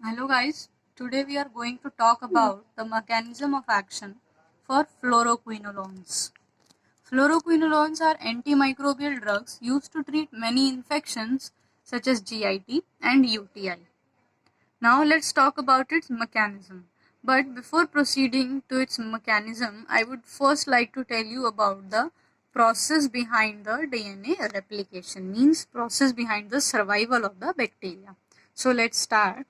Hello guys, today we are going to talk about the mechanism of action for fluoroquinolones. Fluoroquinolones are antimicrobial drugs used to treat many infections such as GIT and UTI. Now let's talk about its mechanism. But before proceeding to its mechanism, I would first like to tell you about the process behind the DNA replication, means process behind the survival of the bacteria. So let's start.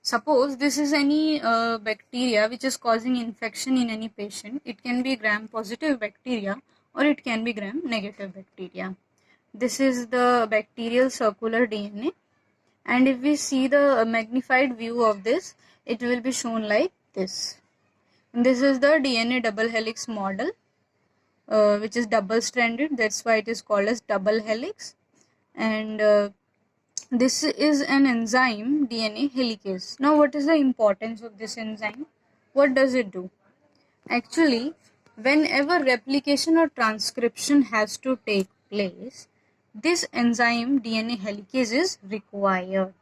Suppose this is any bacteria which is causing infection in any patient. It can be gram-positive bacteria or it can be gram-negative bacteria. This is the bacterial circular DNA, and if we see the magnified view of this, it will be shown like this. And this is the DNA double helix model, which is double-stranded. That's why it is called as double helix. And this is an enzyme, DNA helicase. Now, what is the importance of this enzyme? What does it do? Actually, whenever replication or transcription has to take place, this enzyme DNA helicase is required.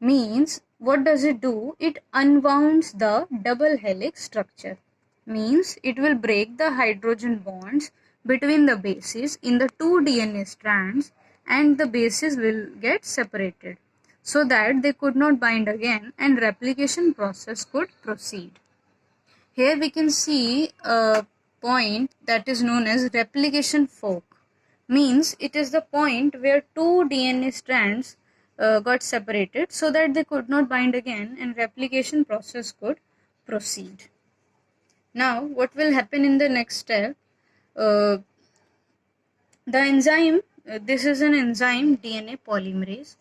Means, what does it do? It unwounds the double helix structure. Means, it will break the hydrogen bonds between the bases in the two DNA strands, and the bases will get separated so that they could not bind again and replication process could proceed. Here we can see a point that is known as replication fork. Means it is the point where two DNA strands got separated so that they could not bind again and replication process could proceed. Now what will happen in the next step? The enzyme, this is an enzyme DNA polymerase.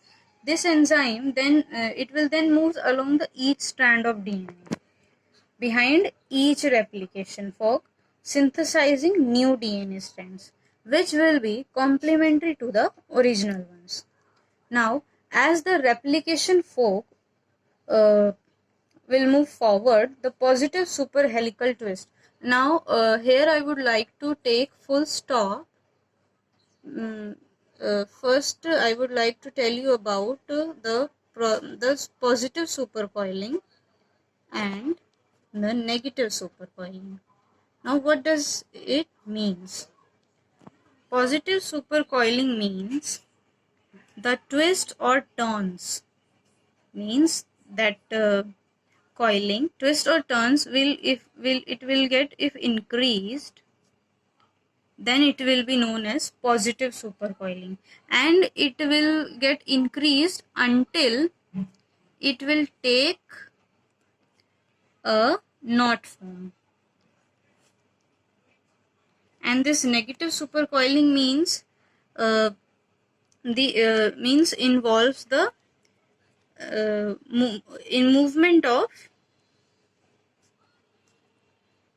This enzyme then it will then move along the each strand of DNA behind each replication fork, synthesizing new DNA strands, which will be complementary to the original ones. Now, as the replication fork will move forward, the positive superhelical twist. Now, here I would like to take full stop. First, I would like to tell you about the positive supercoiling and the negative supercoiling. Now, what does it means? Positive supercoiling means the twist or turns, means that coiling twist or turns will get, if increased, then it will be known as positive supercoiling, and it will get increased until it will take a knot form. And this negative supercoiling means means involves the movement of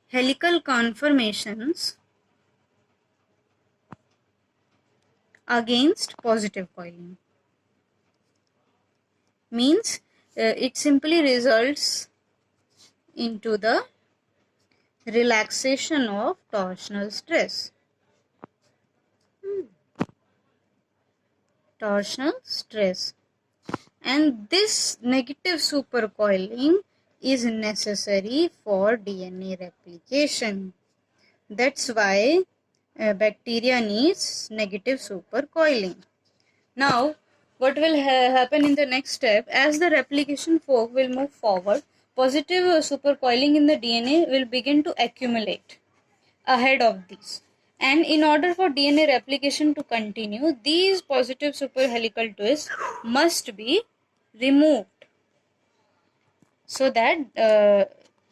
helical conformations against positive coiling. Means it simply results into the relaxation of torsional stress. Torsional stress. And this negative supercoiling is necessary for DNA replication. That's why bacteria needs negative supercoiling. Now, what will happen in the next step? As the replication fork will move forward, positive supercoiling in the DNA will begin to accumulate ahead of these. And in order for DNA replication to continue, these positive superhelical twists must be removed so that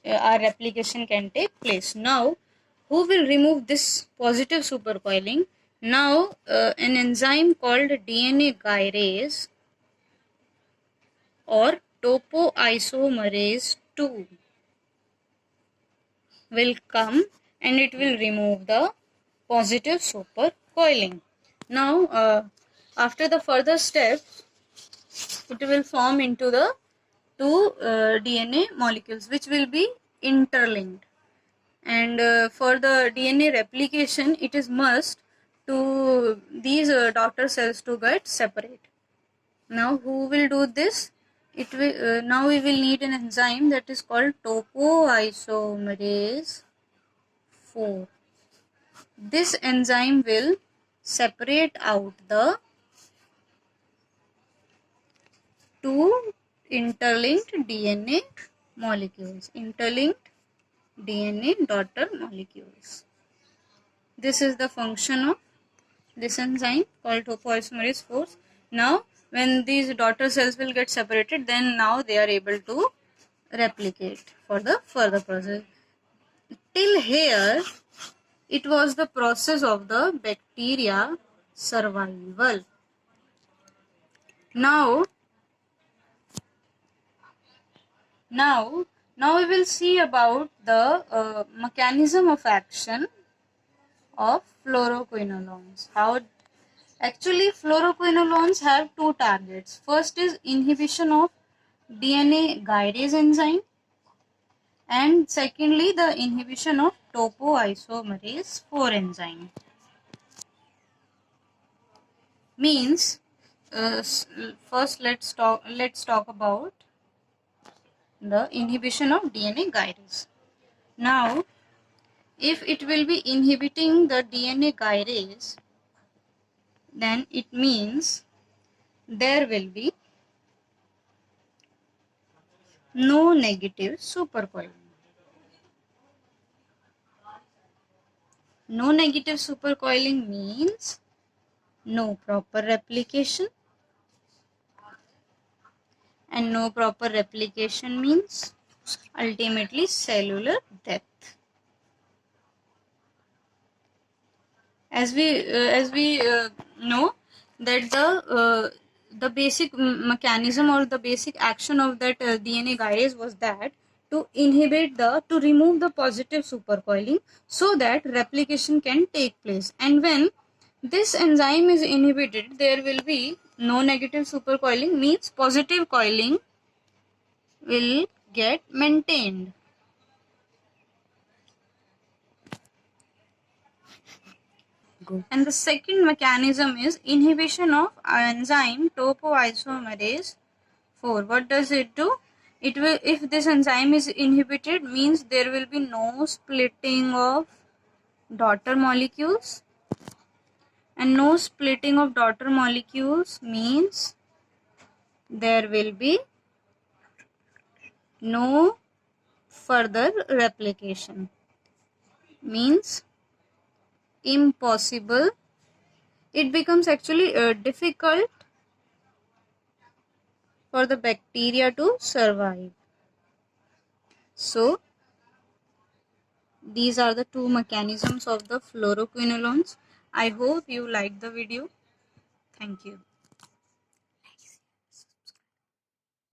our replication can take place. Now, who will remove this positive supercoiling? Now, an enzyme called DNA gyrase or topoisomerase 2 will come and it will remove the positive supercoiling. Now, after the further steps, it will form into the two DNA molecules which will be interlinked. And for the DNA replication, it is must to these daughter cells to get separate. Now, who will do this? it will now we will need an enzyme that is called topoisomerase 4. This enzyme will separate out the two interlinked DNA molecules, interlinked DNA daughter molecules. This is the function of this enzyme called topoisomerase 4. Now, when these daughter cells will get separated, then now they are able to replicate for the further process. Till here, it was the process of the bacteria survival. Now we will see about the mechanism of action of fluoroquinolones. How actually fluoroquinolones have two targets. First is inhibition of DNA gyrase enzyme, and secondly the inhibition of topoisomerase 4 enzyme. Means first let's talk about the inhibition of DNA gyrase. Now, if it will be inhibiting the DNA gyrase, then it means there will be no negative supercoiling. No negative supercoiling means no proper replication, and no proper replication means ultimately cellular death. As we know that the basic mechanism or the basic action of that DNA gyrase was that to remove the positive supercoiling so that replication can take place. And when this enzyme is inhibited, there will be no negative supercoiling, means positive coiling will get maintained. Good. And the second mechanism is inhibition of enzyme topoisomerase 4. What does it do? It will, if this enzyme is inhibited, means there will be no splitting of daughter molecules, and no splitting of daughter molecules means there will be no further replication, means impossible. It becomes actually difficult for the bacteria to survive. So, these are the two mechanisms of the fluoroquinolones. I hope you liked the video. Thank you.